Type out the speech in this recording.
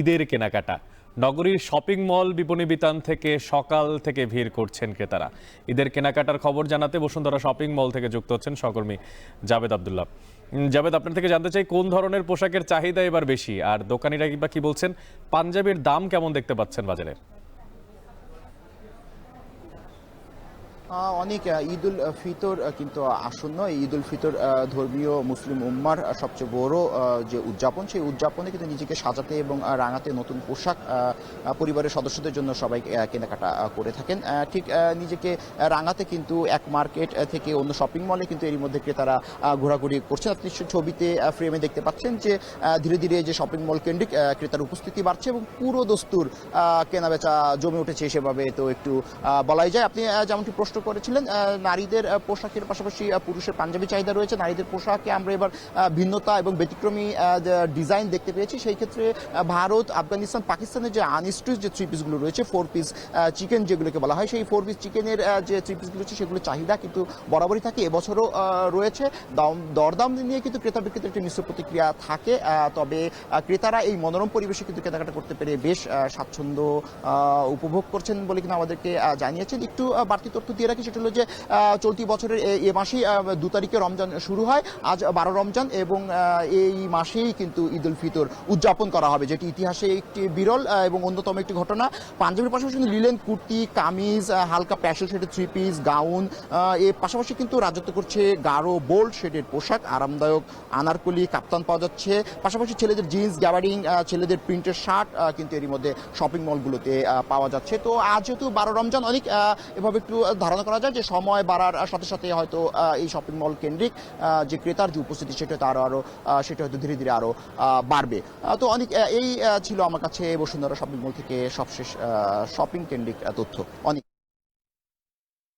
ঈদের কেনাকাটা নগরীর শপিং মল বিপণী বিতান থেকে সকাল থেকে ভিড় করছেন ক্রেতারা। ঈদের কেনাকাটার খবর জানাতে বসুন্ধরা শপিং মল থেকে যুক্ত হচ্ছেন সহকর্মী জাবেদ আব্দুল্লাহ। জাবেদ, আপনার থেকে জানতে চাই কোন ধরনের পোশাকের চাহিদা এবার বেশি, আর দোকানিরা বা কি বলছেন? পাঞ্জাবির দাম কেমন দেখতে পাচ্ছেন বাজারে? অনেক ঈদ উল ফিতর কিন্তু আসন্ন। এই ঈদ উল ফিতর ধর্মীয় মুসলিম উম্মার সবচেয়ে বড় যে উদযাপন, সেই উদযাপনে কিন্তু নিজেকে সাজাতে এবং রাঙাতে নতুন পোশাক পরিবারের সদস্যদের জন্য সবাই কেনাকাটা করে থাকেন। ঠিক নিজেকে রাঙাতে কিন্তু এক মার্কেট থেকে অন্য শপিং মলে কিন্তু এরই মধ্যে ক্রেতারা ঘোরাঘুরি করছেন। আপনি ছবিতে ফ্রেমে দেখতে পাচ্ছেন যে ধীরে ধীরে যে শপিং মল কেন্দ্রিক ক্রেতার উপস্থিতি বাড়ছে এবং পুরো দস্তুর কেনাবেচা জমে উঠেছে সেভাবে তো একটু বলাই যায়। আপনি যেমনটি প্রশ্ন করেছিলেন, নারীদের পোশাকের পাশাপাশি পুরুষের পাঞ্জাবি চাহিদা রয়েছে। নারীদের পোশাকে আমরা এবার ভিন্নতা এবং ব্যতিক্রমী ডিজাইন দেখতে পেয়েছি। সেই ক্ষেত্রে ভারত, আফগানিস্তান, পাকিস্তানের যে আনস্টিচ যে থ্রি পিসগুলো রয়েছে, 4 পিস চিকেন যেগুলোকে বলা হয়, সেই 4 পিস চিকেনের যে থ্রি পিসগুলো রয়েছে সেগুলো চাহিদা কিন্তু বরাবরই থাকে, এবছরও রয়েছে। দরদাম নিয়ে কিন্তু ক্রেতা বিক্রেতার একটি মিশ্র প্রতিক্রিয়া থাকে। তবে ক্রেতারা এই মনোরম পরিবেশে কিন্তু কেনাকাটা করতে পেরে বেশ স্বাচ্ছন্দ্য উপভোগ করছেন বলে কিন্তু আমাদেরকে জানিয়েছেন। একটু বাড়তি তথ্য দিয়ে রাখি, সেটা হলো যে চলতি বছরের এ মাসেই 2 তারিখে রমজান শুরু হয়। আজ 12 রমজান এবং এই মাসেই কিন্তু ঈদ উল ফিতর উদযাপন করা হবে, যেটি ইতিহাসে একটি বিরল এবং অন্যতম একটি ঘটনা। পাঞ্জাবির পাশাপাশি কিন্তু লিলেন কুর্তি, কামিজ, হালকা প্যাশল শেডের থ্রি পিস, গাউন, এর পাশাপাশি কিন্তু রাজত্ব করছে গাঢ় বোল্ড শেডের পোশাক, আরামদায়ক আনারকলি, কাপ্তান পাওয়া যাচ্ছে। পাশাপাশি ছেলেদের জিন্স, গ্যাবার্ডিং, ছেলেদের প্রিন্টের শার্ট কিন্তু এরই মধ্যে শপিং মলগুলোতে পাওয়া যাচ্ছে। তো আজ যেহেতু 12 রমজান, অনেক এভাবে একটু ধারণা করা যায় যে সময় বাড়ার সাথে সাথে হয়তো এই শপিং মল কেন্দ্রিক যে ক্রেতার যে উপস্থিতি সেটা সেটা হয়তো ধীরে ধীরে আরো বাড়বে। তো অনেক এই ছিল আমার কাছে বসুন্ধরা শপিং মল থেকে সবশেষ শপিং কেন্দ্রিক তথ্য। অনেক